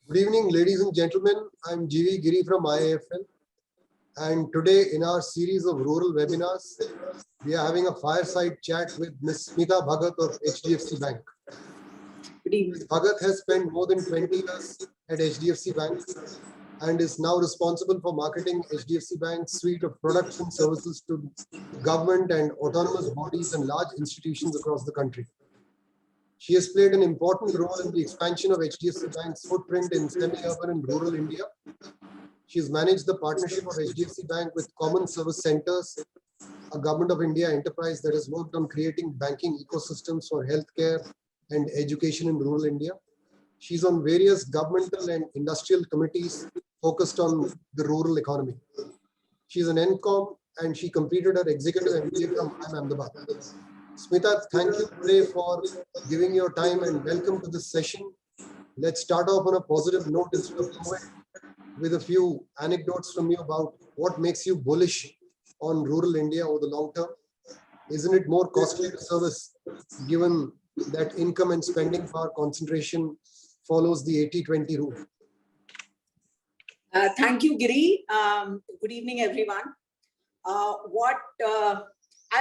Good evening, ladies and gentlemen. I'm GV Giri from IIFL, and today in our series of rural webinars, we are having a fireside chat with Ms. Smita Bhagat of HDFC Bank. Ms. Bhagat has spent more than 20 years at HDFC Bank and is now responsible for marketing HDFC Bank's suite of products and services to government and autonomous bodies and large institutions across the country. She has played an important role in the expansion of HDFC Bank's footprint in semi-urban and rural India. She has managed the partnership of HDFC Bank with Common Service Centers, a Government of India enterprise that has worked on creating banking ecosystems for healthcare and education in rural India. She's on various governmental and industrial committees focused on the rural economy. She's an NCOM and she completed her executive MBA from IIM Ahmedabad. Smita, thank you today for giving your time and welcome to this session. Let's start off on a positive note instead of COVID with a few anecdotes from you about what makes you bullish on rural India over the long term. Isn't it more costly to service given that income and spending power concentration follows the 80-20 rule? Thank you, Giri. Good evening, everyone.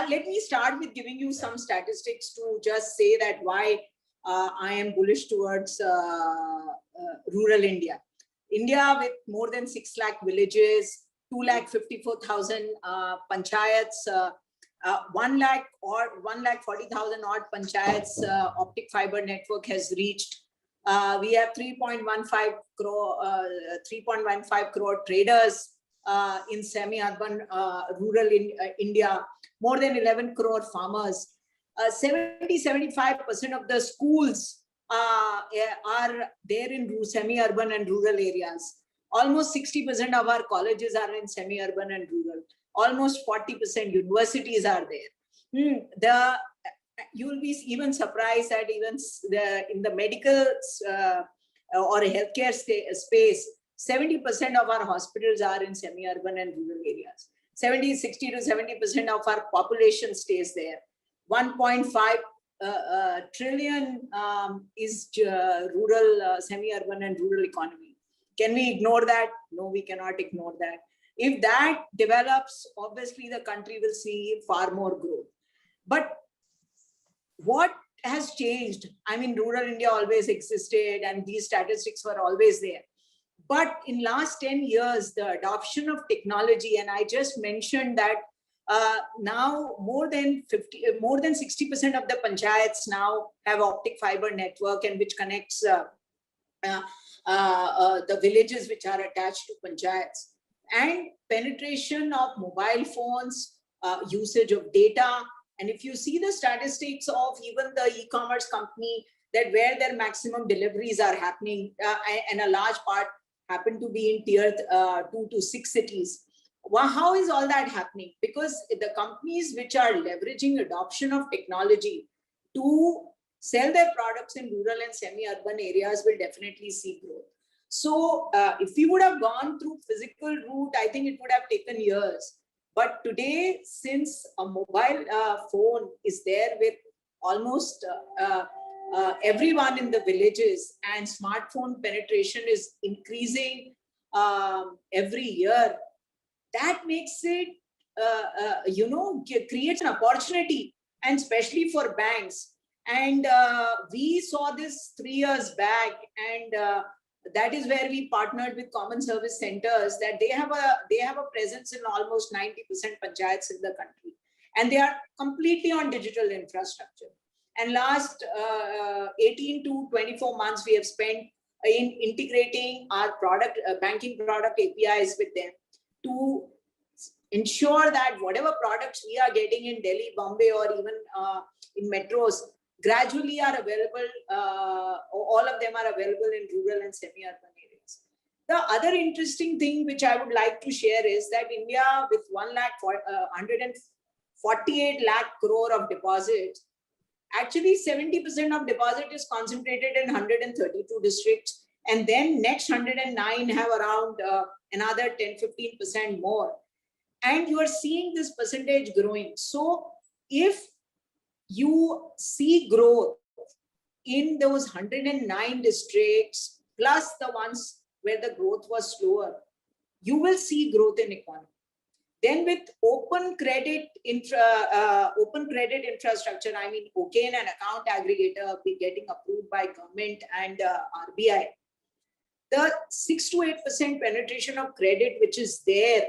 Let me start with giving you some statistics to just say that why I am bullish towards rural India. India with more than 6 lakh villages, 2,54,000 panchayats, 1,40,000 odd panchayats optic fiber network has reached. We have 3.15 crore traders in semi-urban rural India, more than 11 crore farmers. 70-75% of the schools are there in semi-urban and rural areas. Almost 60% of our colleges are in semi-urban and rural. Almost 40% universities are there. You will be even surprised that even in the medical or healthcare space, 70% of our hospitals are in semi-urban and rural areas. 60 to 70% of our population stays there. 1.5 trillion is rural, semi-urban and rural economy. Can we ignore that? No, we cannot ignore that. If that develops, obviously the country will see far more growth. But what has changed? I mean, rural India always existed and these statistics were always there. But in last 10 years, the adoption of technology, and I just mentioned that now more than 60% of the panchayats now have optic fiber network and which connects the villages which are attached to panchayats. And penetration of mobile phones, usage of data. And if you see the statistics of even the e-commerce company, that where their maximum deliveries are happening, and a large part happen to be in tier 2 to 6 cities. Well, how is all that happening? Because the companies which are leveraging adoption of technology to sell their products in rural and semi-urban areas will definitely see growth. So if we would have gone through physical route, I think it would have taken years. But today, since a mobile phone is there with almost everyone in the villages and smartphone penetration is increasing every year, that makes it, creates an opportunity, and especially for banks. And we saw this 3 years back, and that is where we partnered with Common Service Centers, that they have a presence in almost 90% panchayats in the country, and they are completely on digital infrastructure. And last 18 to 24 months, we have spent in integrating our product, banking product APIs with them to ensure that whatever products we are getting in Delhi, Bombay, or even in metros, gradually are available, all of them are available in rural and semi-urban areas. The other interesting thing which I would like to share is that India with 148 lakh crore of deposits, actually 70% of deposit is concentrated in 132 districts, and then next 109 have around another 10-15% more. And you are seeing this percentage growing. So if you see growth in those 109 districts plus the ones where the growth was slower, you will see growth in economy. Then with open credit infrastructure, I mean, OCAN and account aggregator be getting approved by government and RBI, the 6 to 8% penetration of credit which is there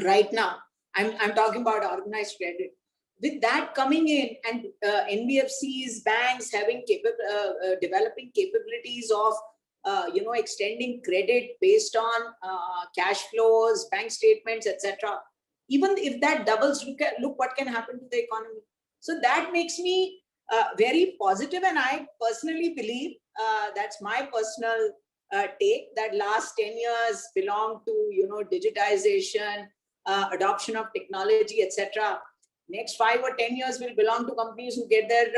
right now, I'm talking about organized credit, with that coming in and NBFCs, banks having developing capabilities of extending credit based on cash flows, bank statements, etc. Even if that doubles, look what can happen to the economy. So that makes me very positive, and I personally believe that's my personal take, that last 10 years belong to digitization, adoption of technology, etc. Next 5 or 10 years will belong to companies who get their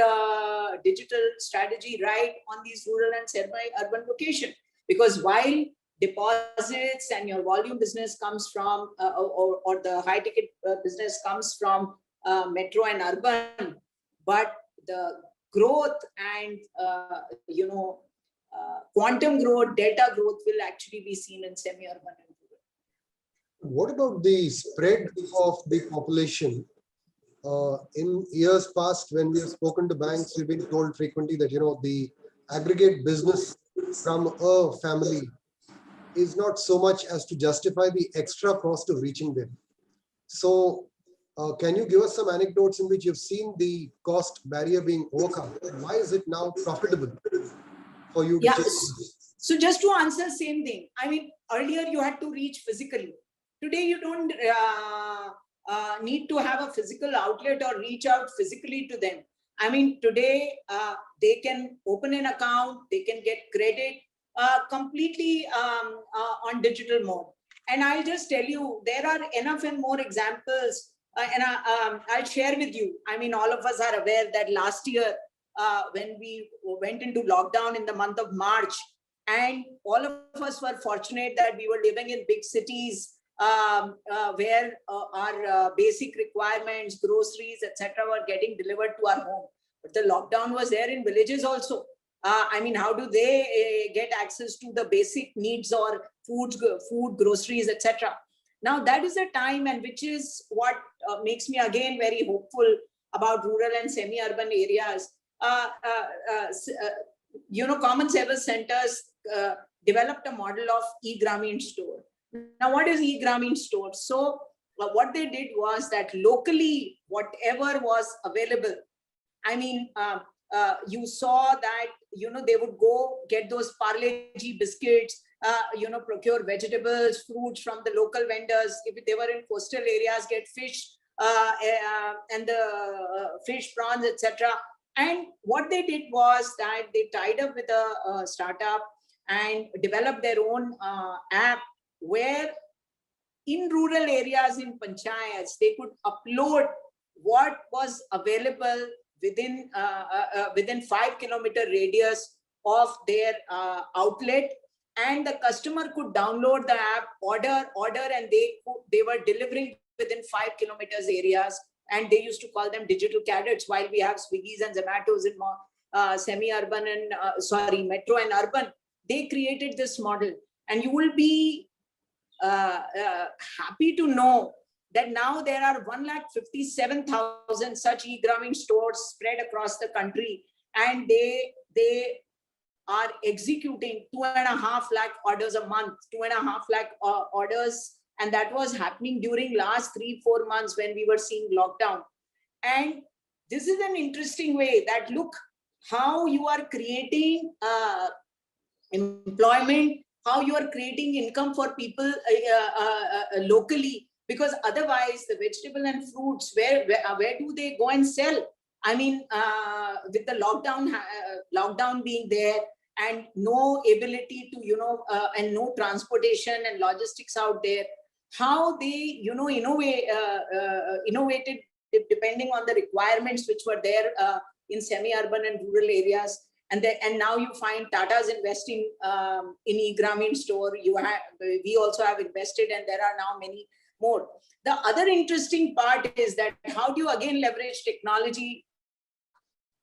digital strategy right on these rural and semi-urban locations. Because while deposits and your volume business comes from, or the high ticket business comes from metro and urban, but the growth and quantum growth, delta growth will actually be seen in semi-urban and rural. What about the spread of the population? In years past, when we have spoken to banks, we've been told frequently that the aggregate business from a family is not so much as to justify the extra cost of reaching them. So can you give us some anecdotes in which you've seen the cost barrier being overcome? And why is it now profitable for you to take this? So just to answer same thing, I mean, earlier you had to reach physically. Today you don't need to have a physical outlet or reach out physically to them. I mean, today they can open an account, they can get credit completely on digital mode. And I'll just tell you, there are enough and more examples, and I'll share with you. I mean, all of us are aware that last year, when we went into lockdown in the month of March, and all of us were fortunate that we were living in big cities where our basic requirements, groceries, etc., were getting delivered to our home. But the lockdown was there in villages also. I mean, how do they get access to the basic needs or food, groceries, etc.? Now that is a time, and which is what makes me again very hopeful about rural and semi-urban areas. Common service centers developed a model of e-Grameen store. Now, what is e-Grameen store? So what they did was that locally, whatever was available, I mean, you saw that, they would go get those Parle-G biscuits, procure vegetables, fruits from the local vendors. If they were in coastal areas, get fish and the fish, prawns, etc. And what they did was that they tied up with a startup and developed their own app, where in rural areas, in panchayats, they could upload what was available within 5-kilometer radius of their outlet, and the customer could download the app, order, and they were delivering within 5 kilometers areas, and they used to call them digital cadets. While we have Swiggies and Zomatos in semi-urban and metro and urban, they created this model, and you will be happy to know that now there are 157,000 such e-Grameen stores spread across the country, and they are executing 2.5 lakh orders a month, 2.5 lakh orders, and that was happening during last 3-4 months when we were seeing lockdown. And this is an interesting way that look how you are creating employment, how you are creating income for people locally, because otherwise the vegetable and fruits, where do they go and sell? I mean, with the lockdown being there and no ability to, and no transportation and logistics out there, how they, innovated depending on the requirements which were there in semi-urban and rural areas. And now you find Tata's investing in e-Grameen store. We also have invested, and there are now many more. The other interesting part is that how do you again leverage technology,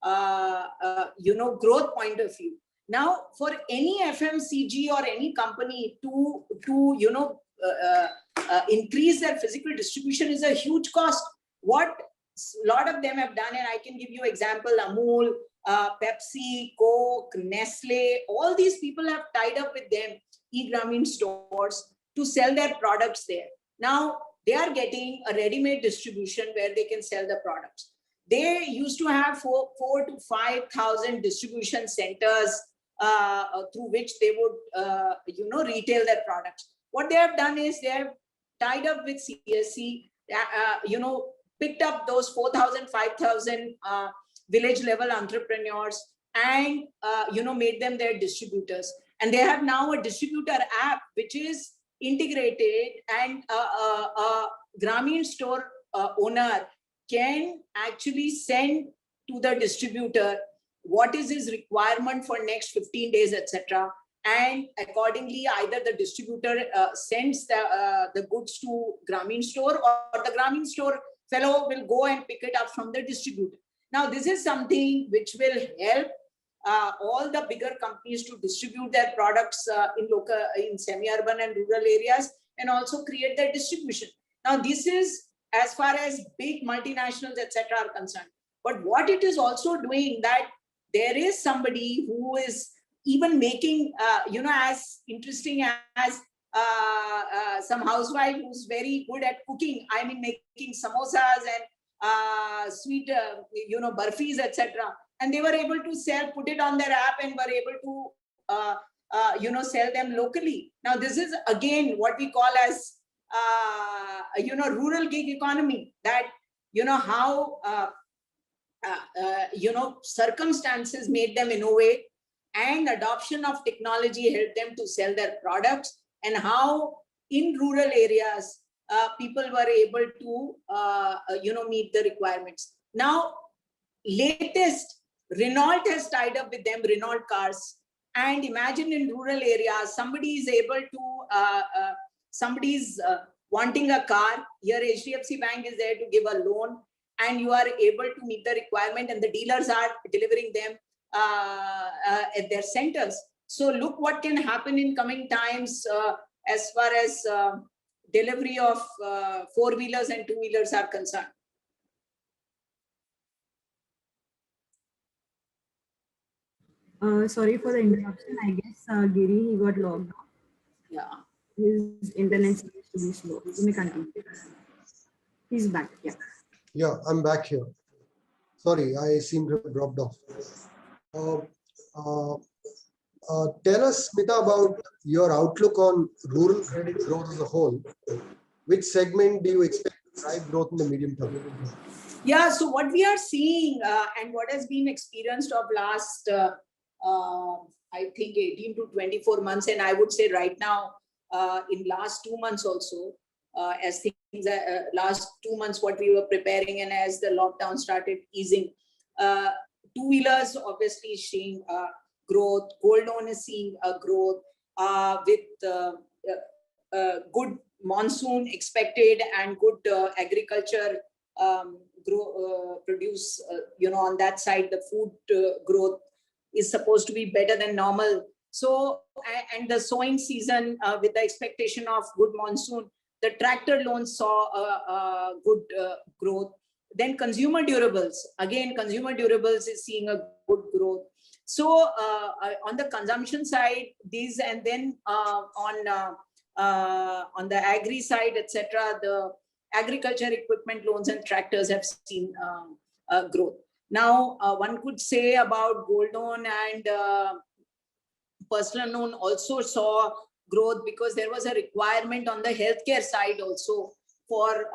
growth point of view? Now, for any FMCG or any company to increase their physical distribution is a huge cost. What a lot of them have done, and I can give you example, Amul, Pepsi, Coke, Nestle, all these people have tied up with them, e-Grameen stores, to sell their products there. Now, they are getting a ready-made distribution where they can sell the products. They used to have 4,000 to 5,000 distribution centers through which they would, retail their products. What they have done is they have tied up with CSC, picked up those 4,000, 5,000 village level entrepreneurs and, made them their distributors. And they have now a distributor app, which is integrated, and a Grameen store owner can actually send to the distributor what is his requirement for next 15 days, etc. And accordingly, either the distributor sends the goods to Grameen store, or the Grameen store fellow will go and pick it up from the distributor. Now, this is something which will help all the bigger companies to distribute their products in semi-urban and rural areas, and also create their distribution. Now, this is as far as big multinationals, etc. are concerned. But what it is also doing, that there is somebody who is even making, as interesting as some housewife who's very good at cooking. I mean, making samosas and sweet, burfis, etc. And they were able to put it on their app, and were able to, sell them locally. Now, this is again what we call as, rural gig economy. That, how, circumstances made them innovate, and adoption of technology helped them to sell their products, and how in rural areas, people were able to, meet the requirements. Now, latest, Renault has tied up with them, Renault cars. And imagine in rural areas, somebody is able to, somebody's wanting a car. Here, HDFC Bank is there to give a loan, and you are able to meet the requirement, and the dealers are delivering them at their centers. So look what can happen in coming times as far as delivery of four-wheelers and two-wheelers are concerned. Sorry for the interruption. I guess Giri, he got logged off. Yeah. His internet seems to be slow. You may continue. He's back. Yeah. Yeah, I'm back here. Sorry, I seem to have dropped off. Tell us, Smita, about your outlook on rural credit growth as a whole. Which segment do you expect to drive growth in the medium term? Yeah, so what we are seeing and what has been experienced of last, I think 18 to 24 months, and I would say right now, in last 2 months also, as things last 2 months, what we were preparing, and as the lockdown started easing, two-wheelers obviously seeing growth. Gold loan is seeing a growth with good monsoon expected, and good agriculture produce, on that side, the food growth is supposed to be better than normal. So, and the sowing season with the expectation of good monsoon, the tractor loans saw good growth. Then consumer durables, again, consumer durables is seeing a good growth. So on the consumption side, these, and then on the agri side, etc., the agriculture equipment loans and tractors have seen growth. Now, one could say about gold loan and personal loan also saw growth, because there was a requirement on the healthcare side also for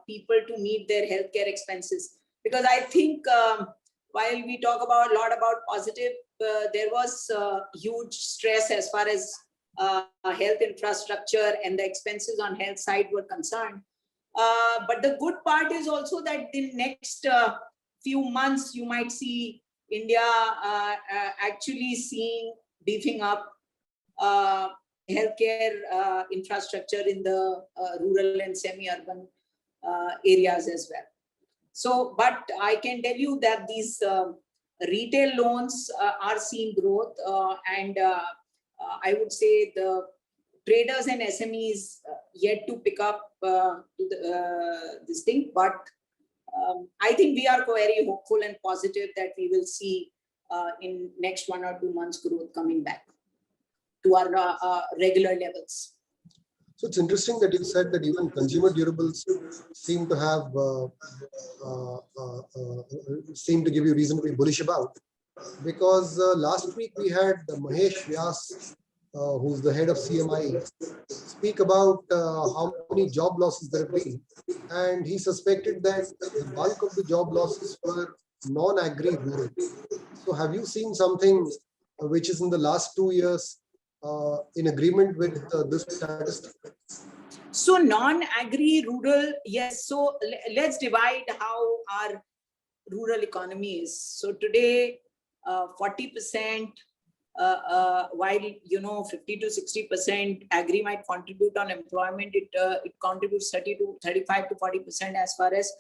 people to meet their healthcare expenses. Because I think while we talk about a lot about positive, there was huge stress as far as health infrastructure and the expenses on health side were concerned. But the good part is also that in next few months, you might see India actually seeing beefing up healthcare infrastructure in the rural and semi-urban areas as well. So, but I can tell you that these retail loans are seeing growth, and I would say the traders and SMEs yet to pick up this thing, but I think we are very hopeful and positive that we will see in next 1 or 2 months growth coming back to our regular levels. So it's interesting that you said that even consumer durables seem to have seem to give you reason to be bullish about, because last week we had Mahesh Vyas, who's the head of CMI, speak about how many job losses there have been, and he suspected that the bulk of the job losses were non-agri rural. So have you seen something which is in the last 2 years in agreement with this statistic? So non-agri rural, yes. So let's divide how our rural economy is. So today, 40%, while 50 to 60% agri might contribute on employment, it contributes 30 to 35 to 40% as far as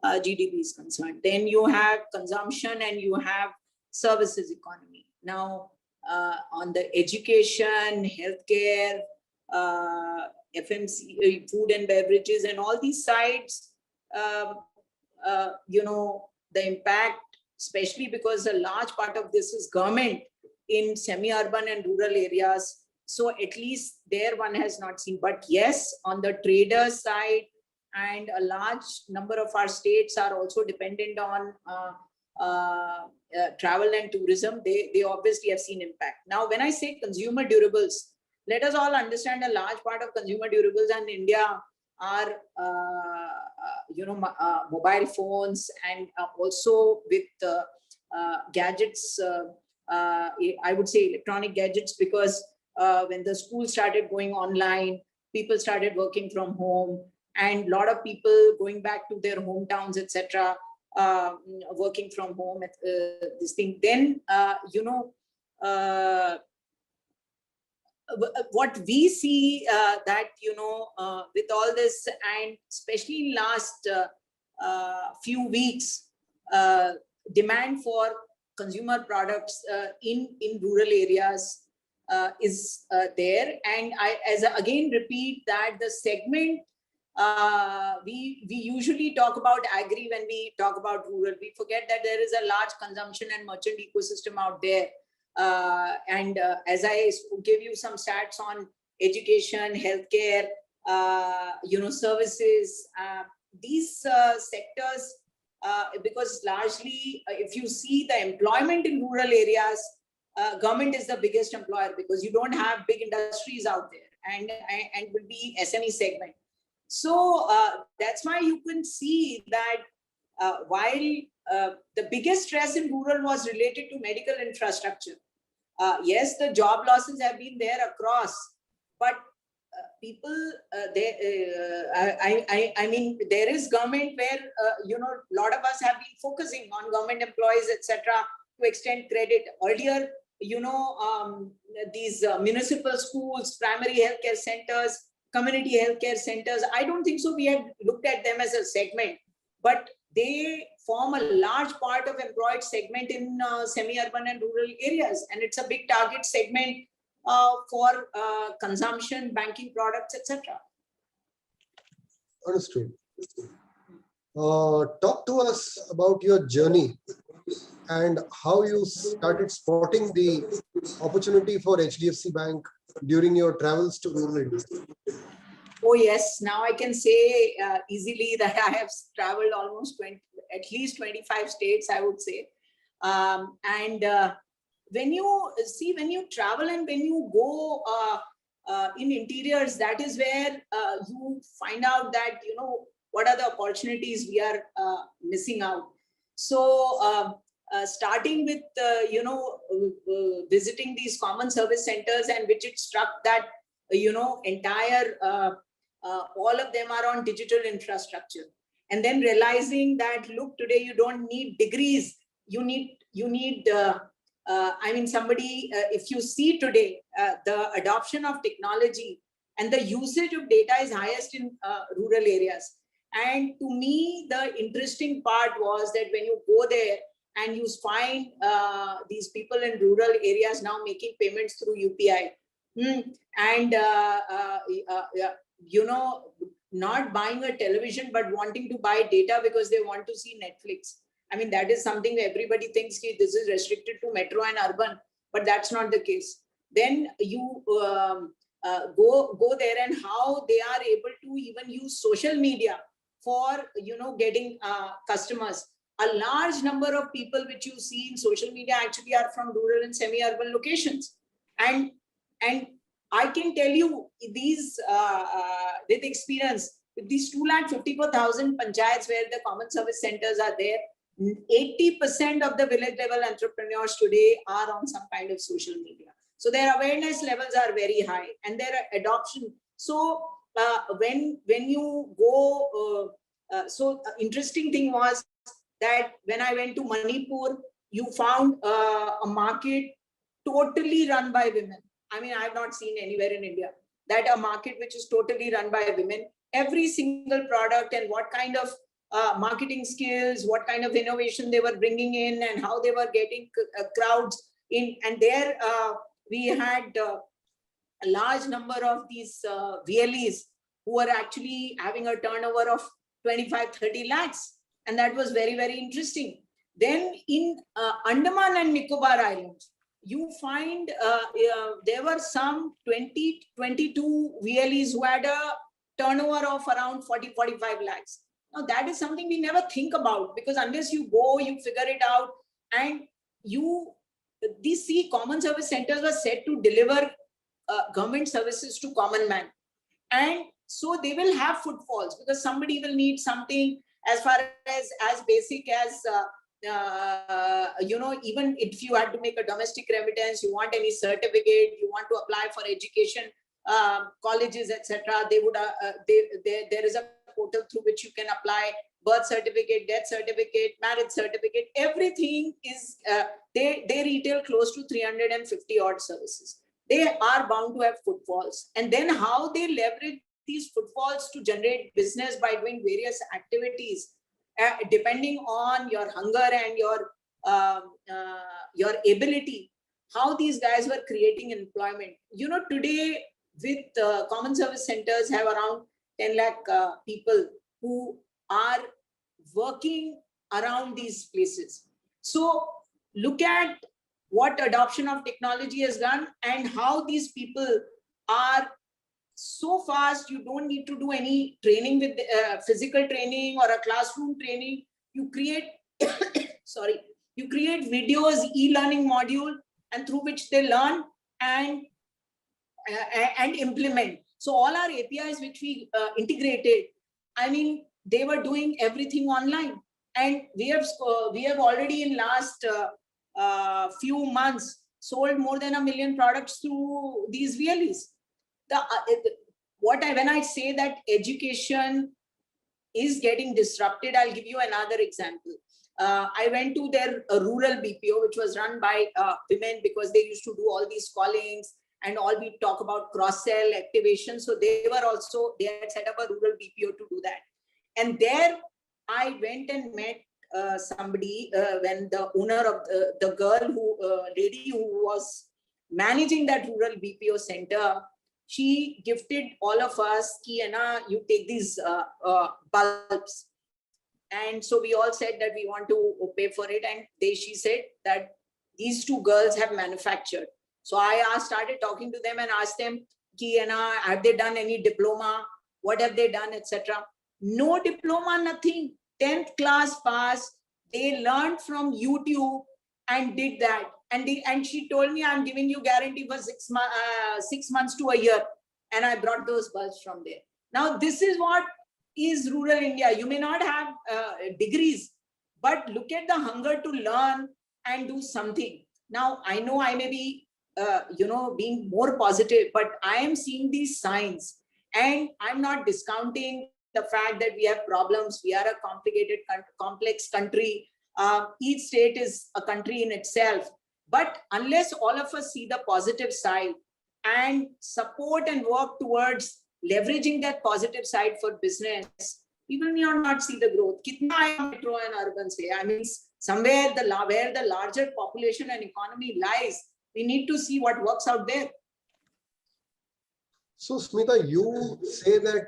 GDP is concerned. Then you have consumption and you have services economy. Now, on the education, healthcare, FMC, food and beverages, and all these sides, the impact, especially because a large part of this is government in semi-urban and rural areas. So at least there one has not seen. But yes, on the trader side, and a large number of our states are also dependent on travel and tourism. They obviously have seen impact. Now, when I say consumer durables, let us all understand a large part of consumer durables in India are, mobile phones, and also with gadgets. I would say electronic gadgets, because when the school started going online, people started working from home, and a lot of people going back to their hometowns, etc., working from home. This thing. Then what we see that with all this, and especially in last few weeks, demand for consumer products in rural areas is there. And I again repeat that the segment, we usually talk about agri when we talk about rural. We forget that there is a large consumption and merchant ecosystem out there. As I give you some stats on education, healthcare, services, these sectors, because largely, if you see the employment in rural areas, government is the biggest employer, because you don't have big industries out there, and will be SME segment. So that's why you can see that while the biggest stress in rural was related to medical infrastructure, yes, the job losses have been there across, but people, I mean, there is government where, a lot of us have been focusing on government employees, etc., to extend credit. Earlier, these municipal schools, primary healthcare centers, community healthcare centers, I don't think so we had looked at them as a segment, but they form a large part of employed segment in semi-urban and rural areas. And it's a big target segment for consumption, banking products, etc. Understood. Talk to us about your journey and how you started spotting the opportunity for HDFC Bank during your travels to rural India. Oh yes, now I can say easily that I have traveled almost at least 25 states, I would say. When you travel and when you go in interiors, that is where you find out that, what are the opportunities we are missing out. So starting with, visiting these common service centers, and which it struck that, entire, all of them are on digital infrastructure. And then realizing that, look, today you don't need degrees, you need somebody, if you see today, the adoption of technology and the usage of data is highest in rural areas. And to me, the interesting part was that when you go there, and you find these people in rural areas now making payments through UPI. And you know, not buying a television but wanting to buy data because they want to see Netflix. I mean, that is something everybody thinks this is restricted to metro and urban, but that's not the case. Then you go there, and how they are able to even use social media for, you know, getting customers. A large number of people which you see in social media actually are from rural and semi-urban locations. And I can tell you these with experience, with these 254,000 panchayats where the common service centers are there, 80% of the village level entrepreneurs today are on some kind of social media. So their awareness levels are very high, and their adoption. So when you go, interesting thing was that when I went to Manipur, you found a market totally run by women. I mean, I have not seen anywhere in India that a market which is totally run by women. Every single product and what kind of marketing skills, what kind of innovation they were bringing in, and how they were getting crowds in. And there we had a large number of these VLEs who were actually having a turnover of 25-30 lakhs. And that was very, very interesting. Then in Andaman and Nicobar Islands, you find there were some 22 VLEs who had a turnover of around 40-45 lakhs. Now that is something we never think about, because unless you go, you figure it out. And these common service centers were set to deliver government services to common man. And so they will have footfalls, because somebody will need something as far as basic as you know, even if you had to make a domestic remittance, you want any certificate, you want to apply for education, colleges, etc. They would there is a portal through which you can apply birth certificate, death certificate, marriage certificate. Everything is they retail close to 350 odd services. They are bound to have footfalls, and then how they leverage these footfalls to generate business by doing various activities, depending on your hunger and your ability, how these guys were creating employment. You know, today with common service centers have around 10 lakh people who are working around these places. So look at what adoption of technology has done, and how these people are so fast. You don't need to do any training with physical training or a classroom training. You create sorry, you create videos, e-learning module, and through which they learn and implement. So all our APIs which we integrated, I mean, they were doing everything online. And we have already in last few months sold more than 1 million products through these VLEs. When I say that education is getting disrupted, I'll give you another example. I went to their rural BPO, which was run by women, because they used to do all these callings and all. We talk about cross-sell activation. So they had set up a rural BPO to do that. And there I went and met somebody when the owner of the lady who was managing that rural BPO center, she gifted all of us, you take these bulbs. And so we all said that we want to pay for it. And she said that these two girls have manufactured. So I started talking to them and asked them, have they done any diploma? What have they done, etc.? No diploma, nothing. 10th class pass. They learned from YouTube and did that. And she told me, I'm giving you guarantee for 6 months to a year. And I brought those bulbs from there. Now, this is what is rural India. You may not have degrees, but look at the hunger to learn and do something. Now, I know I may be, being more positive, but I am seeing these signs, and I'm not discounting the fact that we have problems. We are a complicated, complex country. Each state is a country in itself. But unless all of us see the positive side and support and work towards leveraging that positive side for business, people may not see the growth. Kitna aaya metro and urban se? I mean, Somewhere where the larger population and economy lies, we need to see what works out there. So, Smita, you say that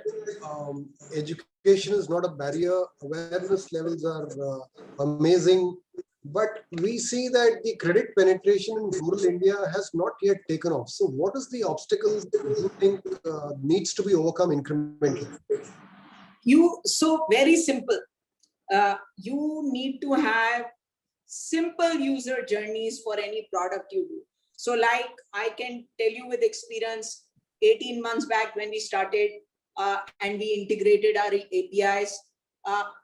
education is not a barrier, awareness levels are amazing, but we see that the credit penetration in rural India has not yet taken off. So, what is the obstacle you think needs to be overcome incrementally? So very simple. You need to have simple user journeys for any product you do. So like I can tell you with experience, 18 months back when we started and we integrated our APIs,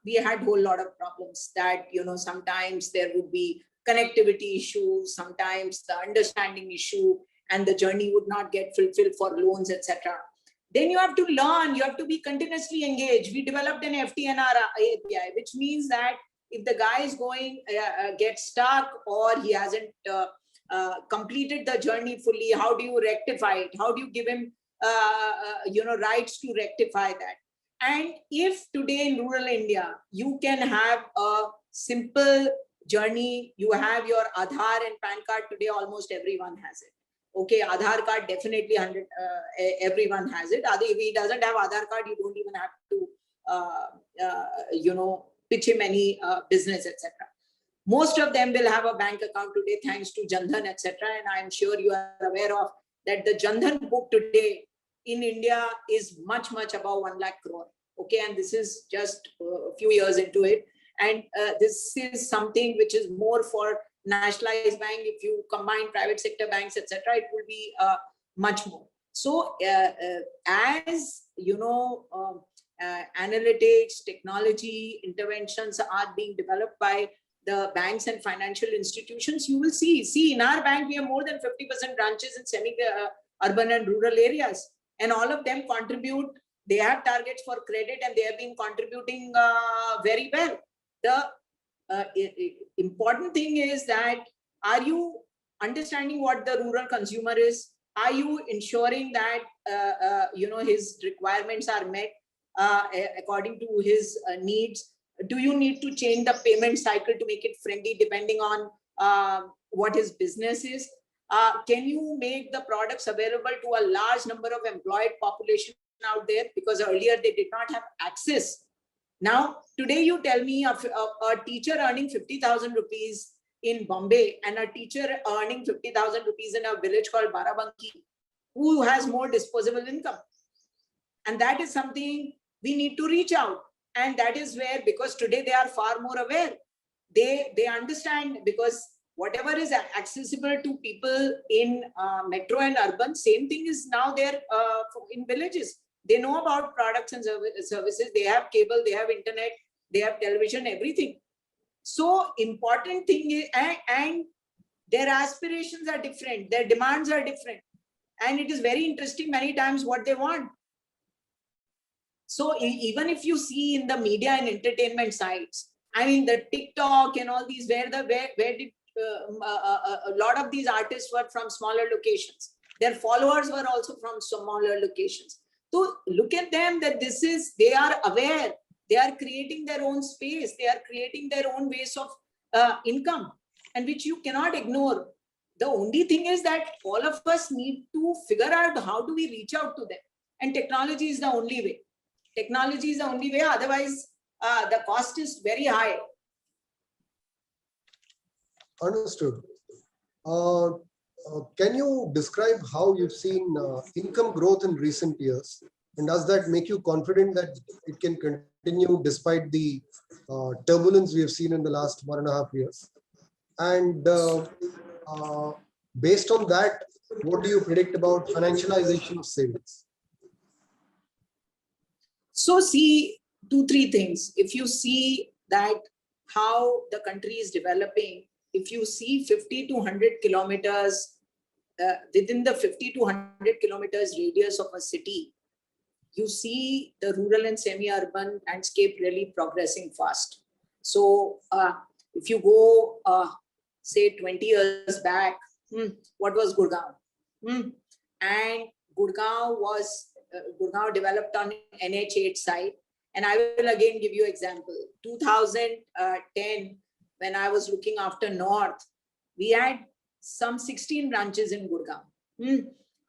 we had a whole lot of problems that, sometimes there would be connectivity issues, sometimes the understanding issue, and the journey would not get fulfilled for loans, etc. Then you have to learn, you have to be continuously engaged. We developed an FTNR API, which means that if the guy is going, gets stuck, or he hasn't completed the journey fully, how do you rectify it? How do you give him, rights to rectify that? And if today in rural India, you can have a simple journey, you have your Aadhaar and PAN card today, almost everyone has it. Okay, Aadhaar card, definitely everyone has it. If he doesn't have Aadhaar card, you don't even have to, pitch him any business, etc. Most of them will have a bank account today, thanks to Jan Dhan, etc. And I'm sure you are aware of that the Jan Dhan book today in India is much, much above 1 lakh crore. Okay, and this is just a few years into it. And this is something which is more for nationalized bank. If you combine private sector banks, etc., it will be much more. So as analytics, technology interventions are being developed by the banks and financial institutions, you will see in our bank we have more than 50% branches in semi-urban and rural areas, and all of them contribute. They have targets for credit and they have been contributing very well. The important thing is that, are you understanding what the rural consumer is? Are you ensuring that his requirements are met according to his needs? Do you need to change the payment cycle to make it friendly depending on what his business is? Can you make the products available to a large number of employed population out there? Because earlier they did not have access. Now, today you tell me a teacher earning 50,000 rupees in Bombay and a teacher earning 50,000 rupees in a village called Barabanki, who has more disposable income? And that is something we need to reach out. And that is where, because today they are far more aware, they understand, because whatever is accessible to people in metro and urban, same thing is now there in villages. They know about products and services. They have cable, they have internet, they have television, everything. So important thing is, and their aspirations are different, their demands are different. And it is very interesting many times what they want. So even if you see in the media and entertainment sites, I mean the TikTok and all these, where did a lot of these artists were from smaller locations. Their followers were also from smaller locations. So look at them, that they are aware, they are creating their own space, they are creating their own ways of income, and which you cannot ignore. The only thing is that all of us need to figure out how do we reach out to them. And technology is the only way. Technology is the only way, otherwise the cost is very high. Understood. Can you describe how you've seen income growth in recent years? And does that make you confident that it can continue despite the turbulence we have seen in the last 1.5 years? And based on that, what do you predict about financialization of savings? So see, 2-3 things. If you see that how the country is developing, if you see 50 to 100 kilometers, within the 50 to 100 kilometers radius of a city, you see the rural and semi-urban landscape really progressing fast. So if you go, say 20 years back, what was Gurgaon? And Gurgaon developed on NH8 side. And I will again give you example. 2010, when I was looking after North, we had some 16 branches in Gurgaon.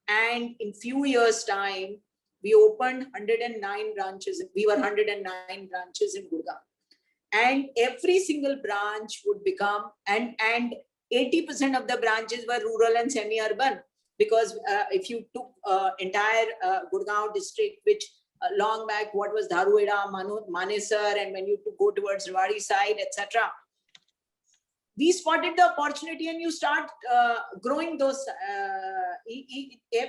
And in few years' time, we opened 109 branches. We were 109 branches in Gurgaon. And every single branch would become, and 80% of the branches were rural and semi-urban. Because if you took entire Gurgaon district, which long back, what was Dharuheda, Manesar, and when you go towards Rewari side, etc., we spotted the opportunity, and you start growing those.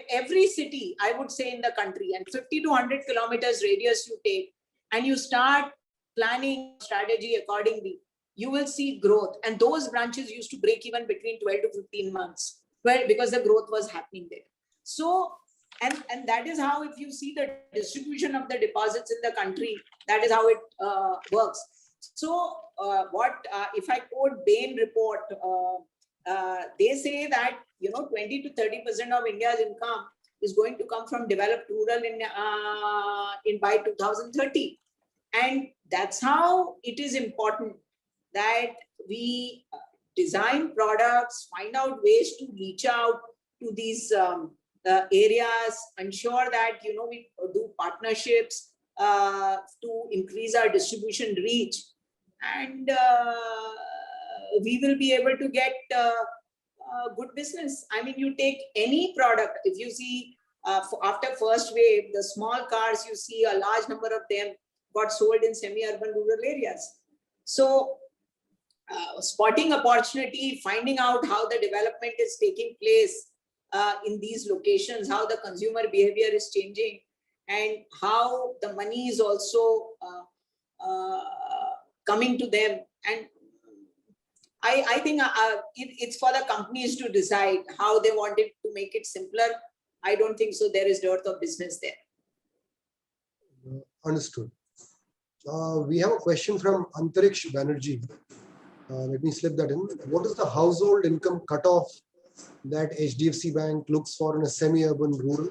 Every city, I would say, in the country, and 50 to 100 kilometers radius you take, and you start planning strategy accordingly, you will see growth. And those branches used to break even between 12 to 15 months, well, because the growth was happening there. So, and that is how, if you see the distribution of the deposits in the country, that is how it works. So if I quote Bain report, they say that 20 to 30% of India's income is going to come from developed rural in by 2030. And that's how it is important that we design products, find out ways to reach out to these areas, ensure that we do partnerships to increase our distribution reach, and we will be able to get good business. I mean, you take any product, if you see after first wave, the small cars, you see a large number of them got sold in semi-urban rural areas. So spotting opportunity, finding out how the development is taking place in these locations, how the consumer behavior is changing, and how the money is also coming to them. And I think it's for the companies to decide how they want it to make it simpler. I don't think so there is dearth of business there. Understood. We have a question from Antariksh Banerjee. Let me slip that in. What is the household income cutoff that HDFC Bank looks for in a semi-urban rural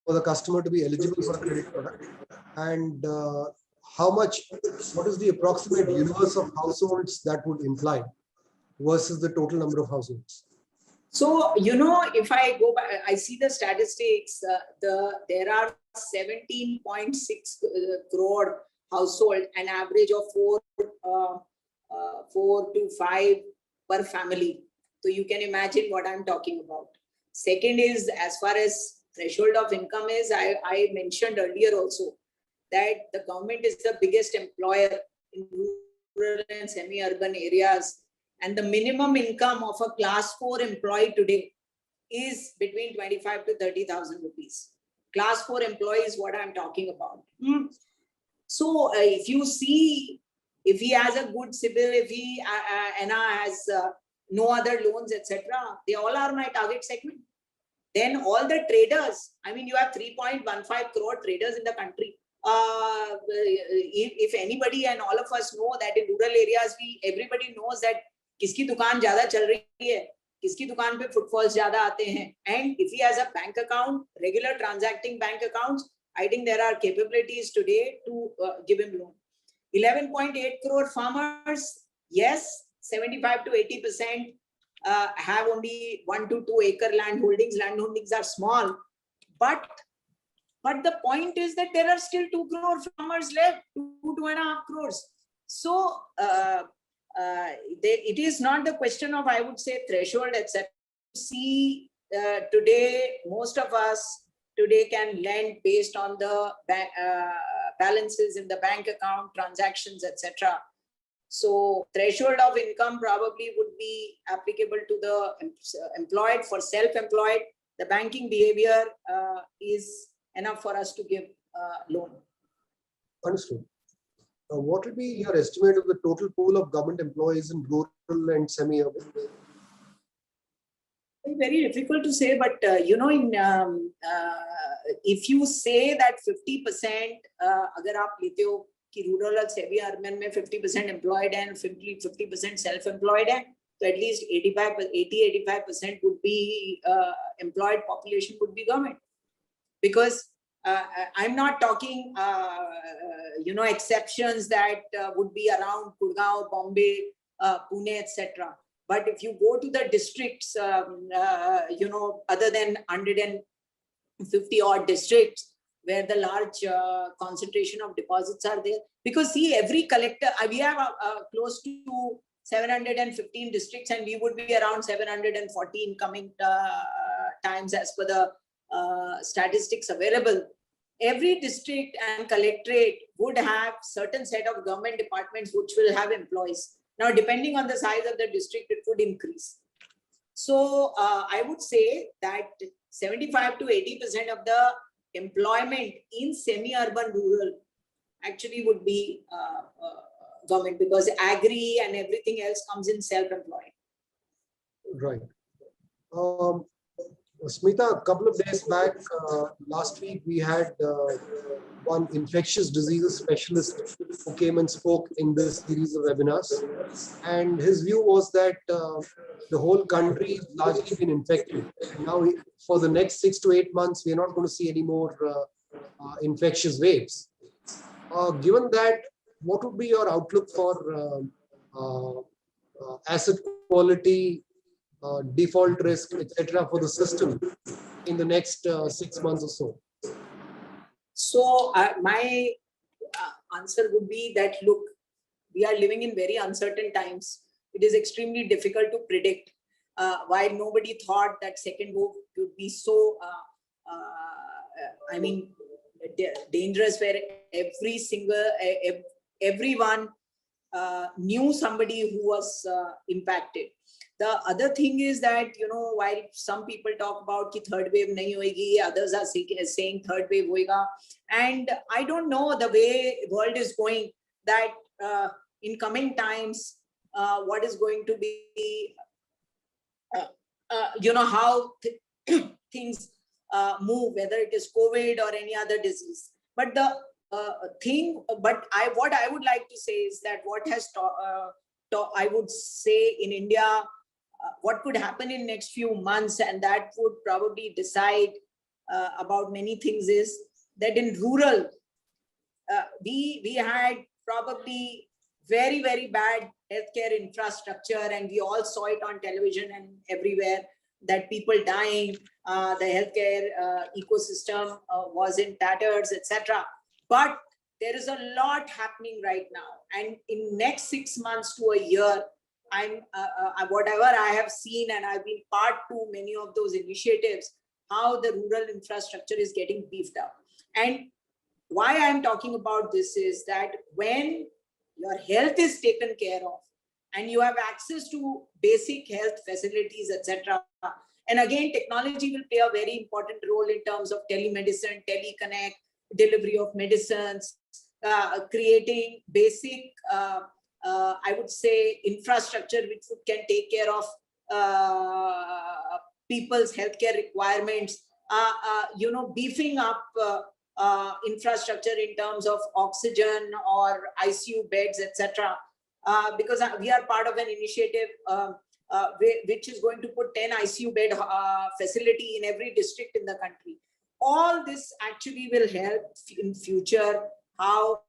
for the customer to be eligible for a credit product? And what is the approximate universe of households that would imply versus the total number of households? So, if I go back, I see the statistics, there are 17.6 crore household, an average of 4 to 5 per family. So you can imagine what I'm talking about. Second is, as far as threshold of income is, I mentioned earlier also that the government is the biggest employer in rural and semi-urban areas. And the minimum income of a class 4 employee today is between 25 to 30,000 rupees. Class 4 employee is what I'm talking about. So if you see, if he has a good CIBIL, if he has no other loans, etc., they all are my target segment. Then all the traders, I mean, you have 3.15 crore traders in the country. If anybody, and all of us know that in rural areas, everybody knows that किसकी दुकान ज़्यादा चल रही है, किसकी दुकान पे footfalls ज़्यादा आते हैं. And if he has a bank account, regular transacting bank accounts, I think there are capabilities today to give him loan. 11.8 crore farmers, yes, 75 to 80% have only 1 to 2 acre land holdings. Land holdings are small, but the point is that there are still 2 crore farmers left, 2.5 crores. So it is not the question of, I would say, threshold, etc. See, today, most of us today can lend based on the balances in the bank account, transactions, etc. So threshold of income probably would be applicable to the employed. For self-employed, the banking behavior is enough for us to give loan. Understood. What would be your estimate of the total pool of government employees in rural and semi-urban? Very difficult to say, but if you say that 50%, अगर आप लेते हो कि rural और semi-urban में 50% employed and 50% self-employed है, so at least 80-85% would be employed population would be government, because I'm not talking exceptions that would be around Gurgaon, Bombay, Pune, etc. But if you go to the districts, other than 150 odd districts where the large concentration of deposits are there, because see, every collector, we have close to 715 districts, and we would be around 740 in coming times as per the statistics available. Every district and collectorate would have certain set of government departments which will have employees. Now, depending on the size of the district, it would increase. So I would say that 75 to 80% of the employment in semi-urban rural actually would be government, because agri and everything else comes in self-employed. Right. Smita, a couple of days back, last week, we had one infectious diseases specialist who came and spoke in this series of webinars. And his view was that the whole country has largely been infected. And now, for the next 6 to 8 months, we are not going to see any more infectious waves. Given that, what would be your outlook for asset quality, default risk, etc., for the system in the next 6 months or so? So my answer would be that, look, we are living in very uncertain times. It is extremely difficult to predict. While nobody thought that second wave would be so, dangerous, where everyone knew somebody who was impacted. The other thing is that, while some people talk about ki third wave nahi hoegi, others are saying third wave hoega. And I don't know the way world is going, that in coming times, what is going to be, how things move, whether it is COVID or any other disease. But the what I would like to say is that what has I would say in India, what could happen in next few months, and that would probably decide about many things, is that in rural, we had probably very, very bad healthcare infrastructure, and we all saw it on television and everywhere, that people dying, the healthcare ecosystem was in tatters, etc. But there is a lot happening right now, and in next 6 months to a year, whatever I have seen, and I've been part to many of those initiatives, how the rural infrastructure is getting beefed up. And why I'm talking about this is that when your health is taken care of and you have access to basic health facilities, etc. And again, technology will play a very important role in terms of telemedicine, teleconnect, delivery of medicines, creating basic, I would say, infrastructure which can take care of people's healthcare requirements, beefing up infrastructure in terms of oxygen or ICU beds, etc. Because we are part of an initiative which is going to put 10 ICU bed facility in every district in the country. All this actually will help in future how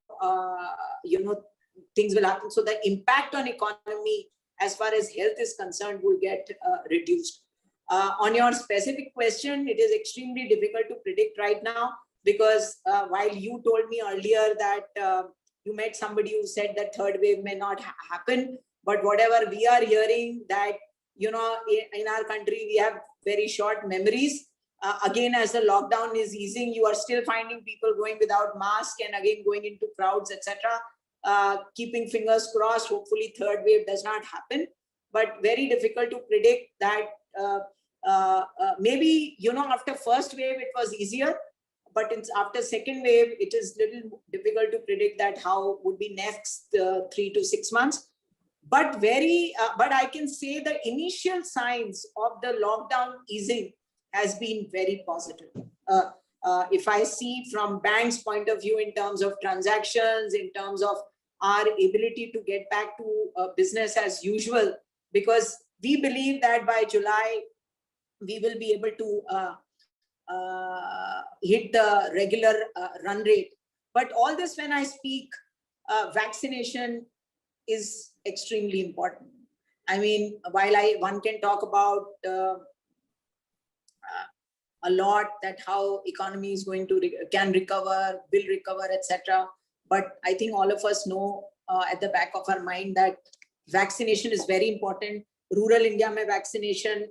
things will happen. So the impact on economy as far as health is concerned will get reduced. On your specific question, it is extremely difficult to predict right now, because while you told me earlier that you met somebody who said that third wave may not happen, but whatever we are hearing, that in our country we have very short memories. Again, as the lockdown is easing, you are still finding people going without mask and again going into crowds, etc. Keeping fingers crossed, hopefully third wave does not happen, but very difficult to predict that. Maybe after first wave it was easier, but after second wave it is little difficult to predict that how would be next 3 to 6 months. But I can say the initial signs of the lockdown easing has been very positive. If I see from bank's point of view in terms of transactions, in terms of our ability to get back to business as usual, because we believe that by July we will be able to hit the regular run rate. But all this, when I speak vaccination, is extremely important. I mean, while one can talk about a lot that how economy is going to can recover, will recover, etc. But I think all of us know at the back of our mind that vaccination is very important. Rural India में vaccination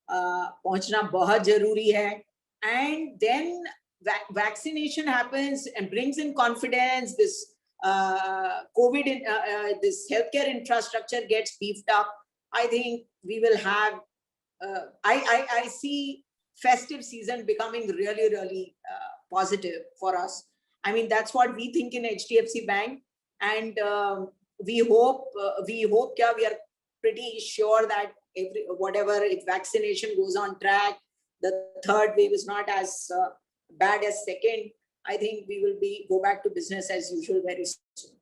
पहुंचना बहुत जरूरी है. And then vaccination happens and brings in confidence. This COVID, this healthcare infrastructure gets beefed up. I think we will have. I see festive season becoming really, really positive for us. I mean, that's what we think in HDFC Bank, and we hope. We are pretty sure that whatever, if vaccination goes on track, the third wave is not as bad as second. I think we will go back to business as usual very soon.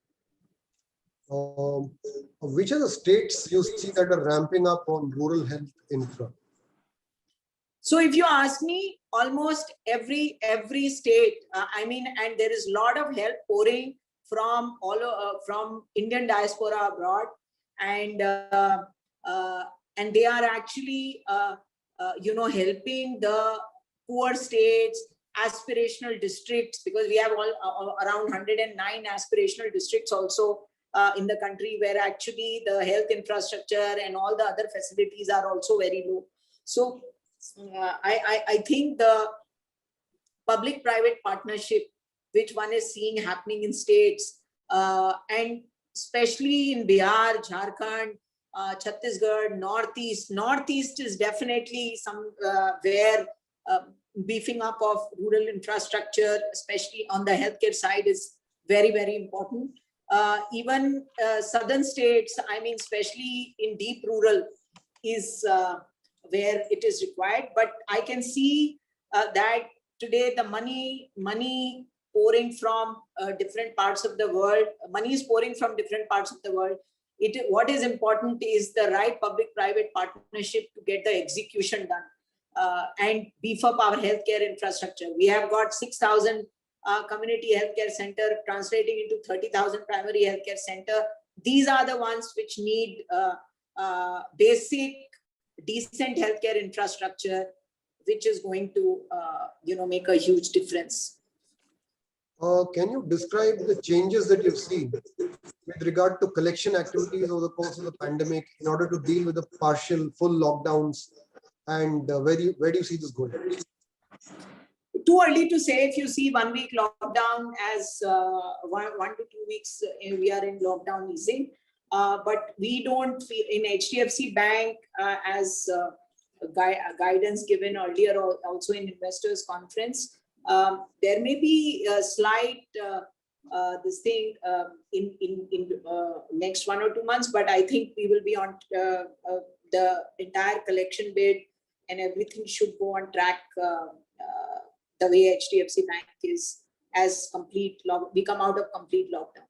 Which are the states you see that are ramping up on rural health infra? So if you ask me, almost every state, I mean, and there is a lot of help pouring from from Indian diaspora abroad, and they are actually helping the poor states, aspirational districts, because we have around 109 aspirational districts also in the country, where actually the health infrastructure and all the other facilities are also very low. So I think the public-private partnership, which one is seeing happening in states, and especially in Bihar, Jharkhand, Chhattisgarh, Northeast is definitely where beefing up of rural infrastructure, especially on the healthcare side, is very, very important. Even southern states, I mean, especially in deep rural, is where it is required. But I can see that today the money pouring from different parts of the world, money is pouring from different parts of the world. What is important is the right public-private partnership to get the execution done and beef up our healthcare infrastructure. We have got 6,000 community healthcare center translating into 30,000 primary healthcare center. These are the ones which need basic, decent healthcare infrastructure, which is going to make a huge difference. Can you describe the changes that you've seen with regard to collection activities over the course of the pandemic in order to deal with the partial, full lockdowns, and where do you see this going? Too early to say. If you see 1 week lockdown as 1 to 2 weeks, we are in lockdown easing. But we don't feel in HDFC Bank as guidance given earlier, also in investors conference. There may be a slight this thing in next 1 or 2 months, but I think we will be on the entire collection bid and everything should go on track the way HDFC Bank is as we come out of complete lockdown.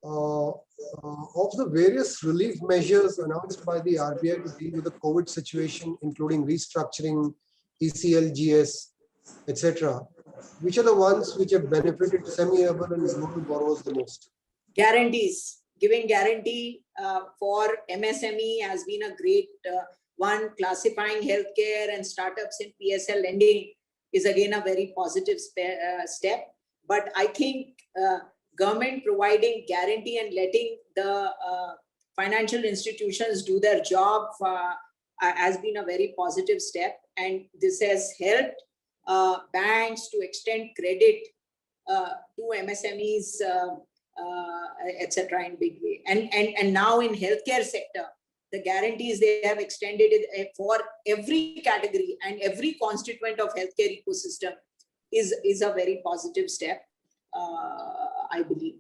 Of the various relief measures announced by the RBI to deal with the COVID situation, including restructuring, ECLGS, etc., which are the ones which have benefited semi-urban and rural borrowers the most? Guarantees. Giving guarantee for MSME has been a great one. Classifying healthcare and startups in PSL lending is again a very positive step. But I think government providing guarantee and letting the financial institutions do their job has been a very positive step. And this has helped banks to extend credit to MSMEs, etc. in big way. And now in healthcare sector, the guarantees they have extended it for every category and every constituent of healthcare ecosystem is a very positive step, I believe.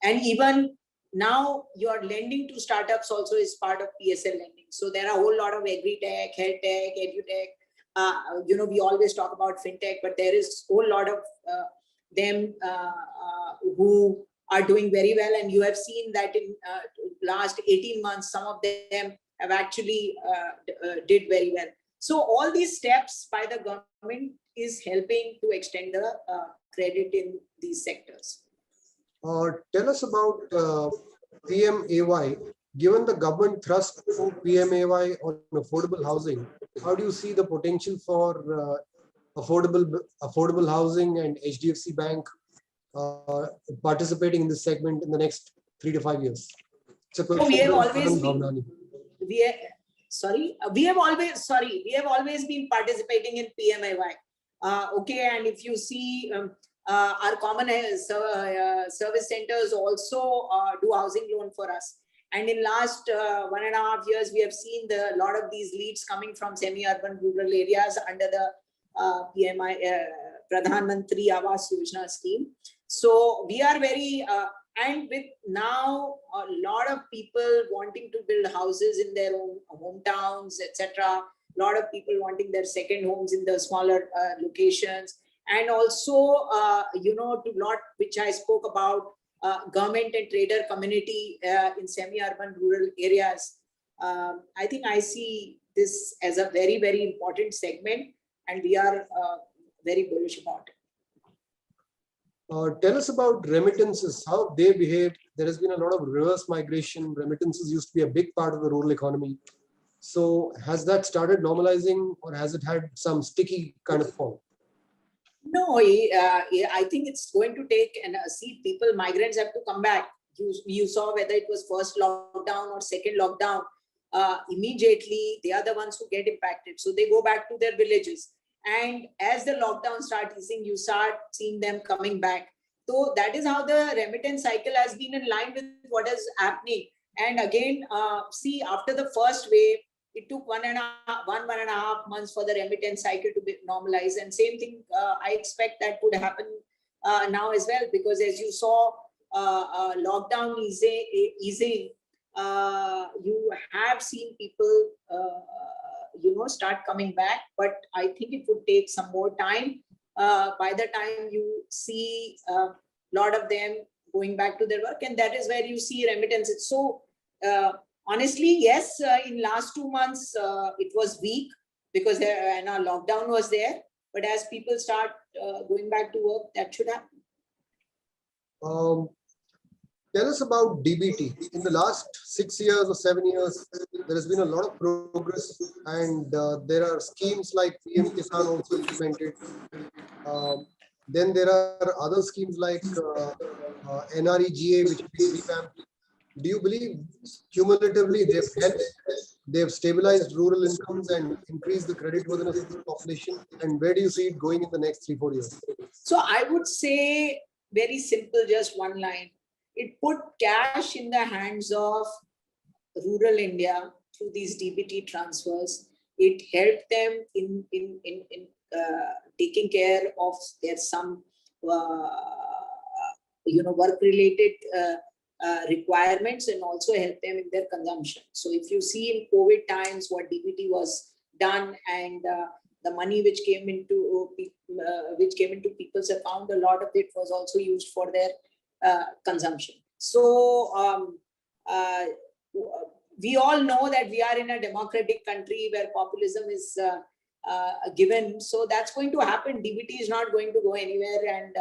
And even now your lending to startups also is part of PSL lending. So there are a whole lot of agri-tech, health tech, edu-tech. We always talk about fintech, but there is a whole lot of them who are doing very well. And you have seen that in last 18 months, some of them have actually did very well. So all these steps by the government is helping to extend the credit in these sectors. Tell us about PMAY. Given the government thrust for PMAY on affordable housing, how do you see the potential for affordable housing and HDFC Bank participating in this segment in the next 3 to 5 years? It's a So we question have from always Karan been, Bhavnani. we have always been participating in PMAY. Okay, and if you see our common service centers also do housing loan for us. And in last 1.5 years, we have seen a lot of these leads coming from semi-urban rural areas under the PMI Pradhan Mantri Awas Yojana scheme. So we are very and with now a lot of people wanting to build houses in their own hometowns, etc. A lot of people wanting their second homes in the smaller locations, and also to lot which I spoke about, government and trader community in semi-urban rural areas. I think I see this as a very, very important segment, and we are very bullish about it. Tell us about remittances, how they behave. There has been a lot of reverse migration. Remittances used to be a big part of the rural economy. So has that started normalizing, or has it had some sticky kind of form? No, I think it's going to take, and see, people, migrants have to come back. You saw whether it was first lockdown or second lockdown, immediately they are the ones who get impacted. So they go back to their villages. And as the lockdown starts easing, you start seeing them coming back. So that is how the remittance cycle has been in line with what is happening. And again, see, after the first wave, it took 1.5 months for the remittance cycle to be normalized. And same thing, I expect that could happen now as well, because as you saw, lockdown easing, you have seen people start coming back, but I think it would take some more time. By the time you see a lot of them going back to their work, and that is where you see remittances. So honestly, yes, in last 2 months it was weak because our lockdown was there, but as people start going back to work, that should happen. Tell us about DBT. In the last 6 years or 7 years, there has been a lot of progress, and there are schemes like PM Kisan also implemented. Then there are other schemes like NREGA, which is revamped. Do you believe cumulatively they've helped, they've stabilized rural incomes and increased the creditworthiness of the population? And where do you see it going in the next 3-4 years? So I would say very simple, just one line. It put cash in the hands of rural India through these DBT transfers. It helped them in taking care of their some work-related requirements, and also help them in their consumption. So if you see in COVID times what DBT was done, and the money which came into people's account, a lot of it was also used for their consumption. So we all know that we are in a democratic country where populism is given. So that's going to happen. DBT is not going to go anywhere, and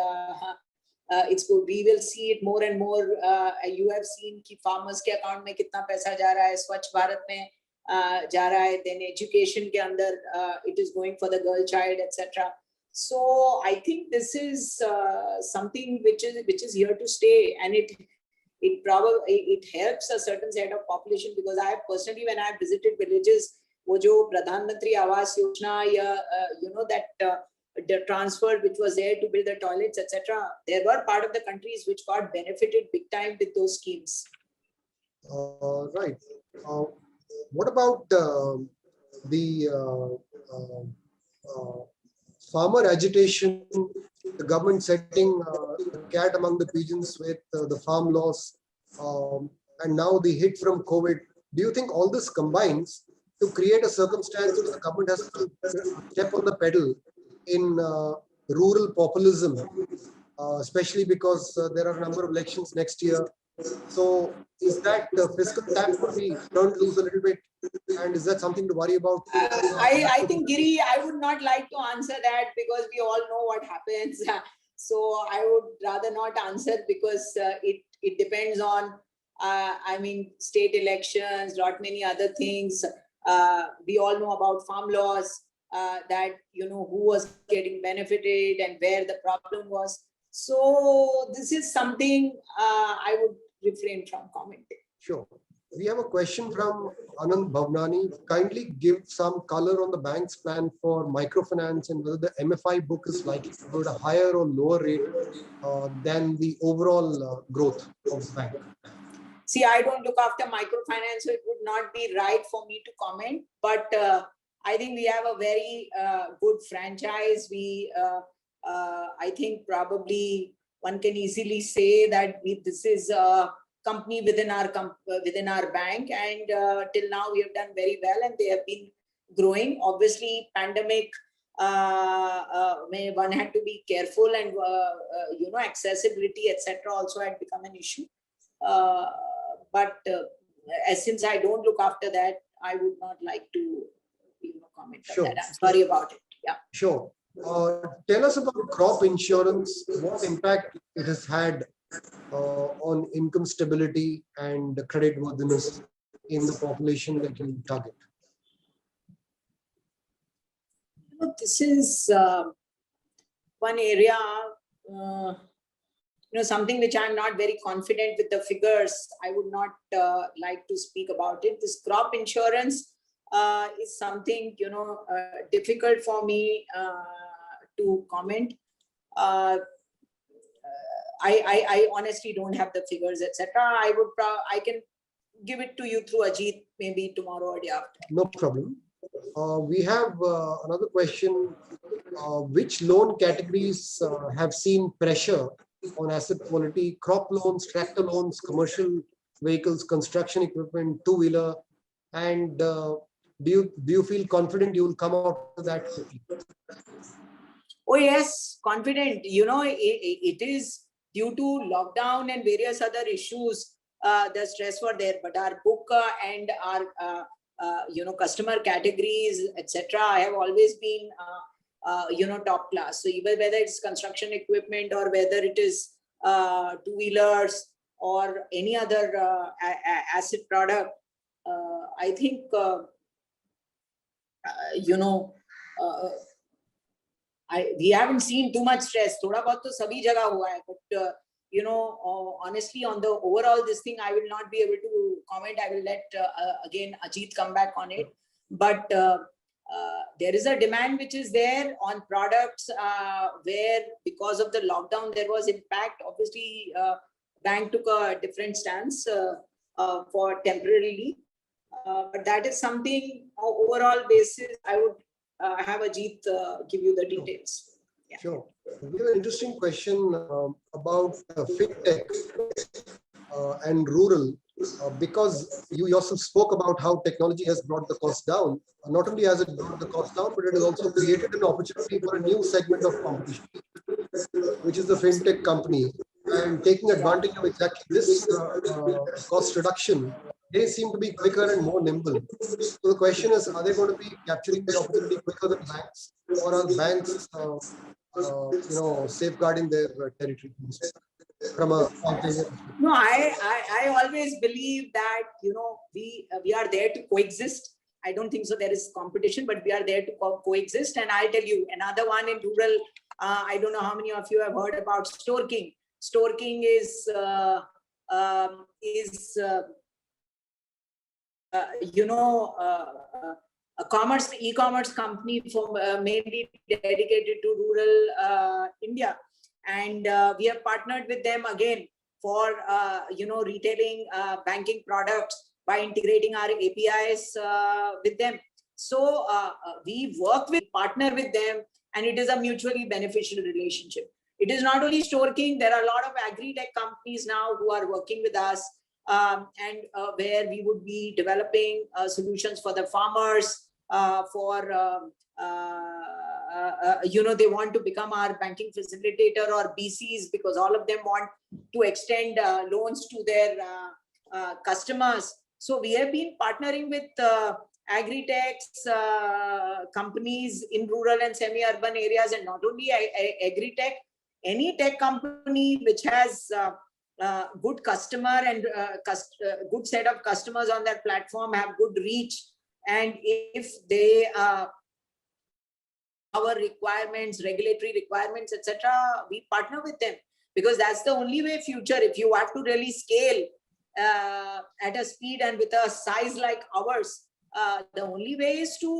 it's good. We will see it more and more. You have seen कि farmers के account में कितना पैसा जा रहा है, स्वच्छ भारत में जा रहा है, then education के अंदर it is going for the girl child, etc. So I think this is something which is here to stay, and it helps a certain set of population, because I have personally, when I have visited villages, वो जो Pradhan Mantri Awas Yojana, that the transfer which was there to build the toilets, etc. There were part of the countries which got benefited big time with those schemes. Right. What about the farmer agitation, the government setting the cat among the pigeons with the farm loss, and now the hit from COVID? Do you think all this combines to create a circumstance where the government has to step on the pedal in rural populism, especially because there are a number of elections next year? So is that fiscal tap could be turned loose a little bit, and is that something to worry about? I think, Giri, I would not like to answer that, because we all know what happens. So I would rather not answer because it depends on, I mean, state elections, lot many other things. We all know about farm laws, that, you know, who was getting benefited and where the problem was. So this is something I would refrain from commenting. Sure. We have a question from Anand Bhavnani. Kindly give some color on the bank's plan for microfinance and whether the MFI book is likely to go at a higher or lower rate than the overall growth of the bank. See, I don't look after microfinance, so it would not be right for me to comment. But I think we have a very good franchise. I think probably one can easily say that this is a company within our bank, and till now we have done very well, and they have been growing. Obviously, pandemic, one had to be careful, and you know, accessibility, etc., also had become an issue. But since I don't look after that, I would not like to, you know, comment on that. I'm sorry about it. Yeah. Sure. Tell us about crop insurance, what impact it has had on income stability and credit worthiness in the population that you target. This is one area, you know, something which I'm not very confident with the figures. I would not like to speak about it. This crop insurance is something, you know, difficult for me to comment. I honestly don't have the figures, etc. I can give it to you through Ajit maybe tomorrow or day after. No problem. We have another question. Which loan categories have seen pressure on asset quality? Crop loans, tractor loans, commercial vehicles, construction equipment, two-wheeler, and do you feel confident you will come out of that quickly? Oh yes, confident. You know, it is due to lockdown and various other issues. The stress were there, but our book and our you know, customer categories, etc., I have always been you know, top class. So even whether it's construction equipment or whether it is two-wheelers or any other asset product, I think you know, we haven't seen too much stress. Thoda bahut to sabhi jagah hua hai, but you know, honestly, on the overall this thing, I will not be able to comment. I will let again Ajit come back on it. But there is a demand which is there on products where, because of the lockdown, there was impact. Obviously, bank took a different stance for temporarily, but that is something overall basis. I would have Ajit give you the details. Yeah. Sure. We have an interesting question about fintech and rural, because you yourself spoke about how technology has brought the cost down. Not only has it brought the cost down, but it has also created an opportunity for a new segment of competition, which is the fintech company. And taking advantage of exactly this cost reduction, they seem to be quicker and more nimble. So the question is, are they going to be capturing the opportunity quicker than banks, or are banks, you know, safeguarding their territory from a No, I always believe that, you know, we are there to coexist. I don't think so there is competition, but we are there to coexist. And I'll tell you another one in rural. I don't know how many of you have heard about StoreKing. StoreKing is you know, a e-commerce company for mainly dedicated to rural India, and we have partnered with them again for you know, retailing banking products by integrating our APIs with them. So we work with, partner with them, and it is a mutually beneficial relationship. It is not only StoreKing. There are a lot of agri-tech companies now who are working with us, and where we would be developing solutions for the farmers, for you know, they want to become our banking facilitator or BCs, because all of them want to extend loans to their customers. So we have been partnering with agri-techs companies in rural and semi-urban areas, and not only agri-tech, any tech company which has good customer and good set of customers on their platform, have good reach, and if they our requirements, regulatory requirements, etc., we partner with them, because that's the only way future. If you have to really scale at a speed and with a size like ours, the only way is to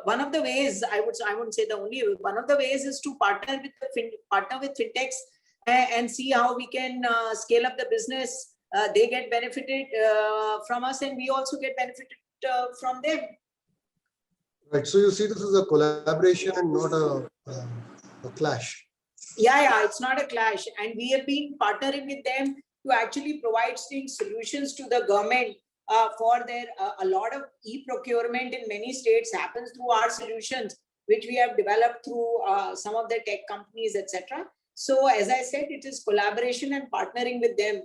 one of the ways, I wouldn't say the only way, one of the ways is to partner with fintechs and see how we can scale up the business. They get benefited from us, and we also get benefited from them. Right. So you see this is a collaboration and not a clash. Yeah, it's not a clash, and we have been partnering with them to actually provide solutions to the government for their a lot of e-procurement in many states happens through our solutions, which we have developed through some of the tech companies, etc. So as I said, it is collaboration and partnering with them.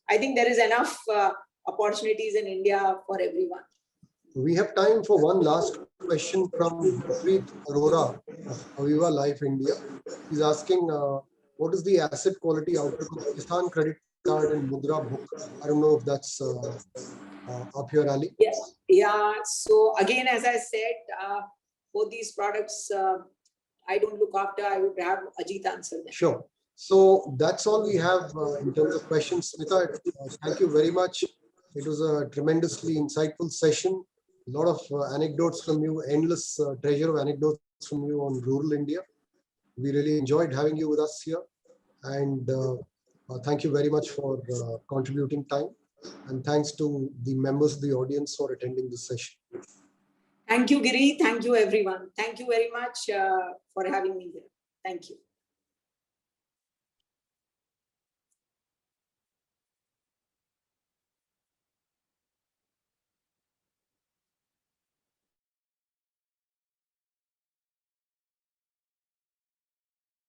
I think there is enough opportunities in India for everyone. We have time for one last question from Preet Arora of Aviva Life India. He's asking, what is the asset quality outlook of Kisan Credit Card and Mudra Book? I don't know if that's up your alley. Yes. Yeah. So again, as I said, both these products, I don't look after. I would have Ajit answer them. Sure. So that's all we have in terms of questions. Smita, thank you very much. It was a tremendously insightful session. A lot of anecdotes from you, endless treasure of anecdotes from you on rural India. We really enjoyed having you with us here. And thank you very much for contributing time. And thanks to the members of the audience for attending this session. Thank you, Giri. Thank you, everyone. Thank you very much for having me here. Thank you.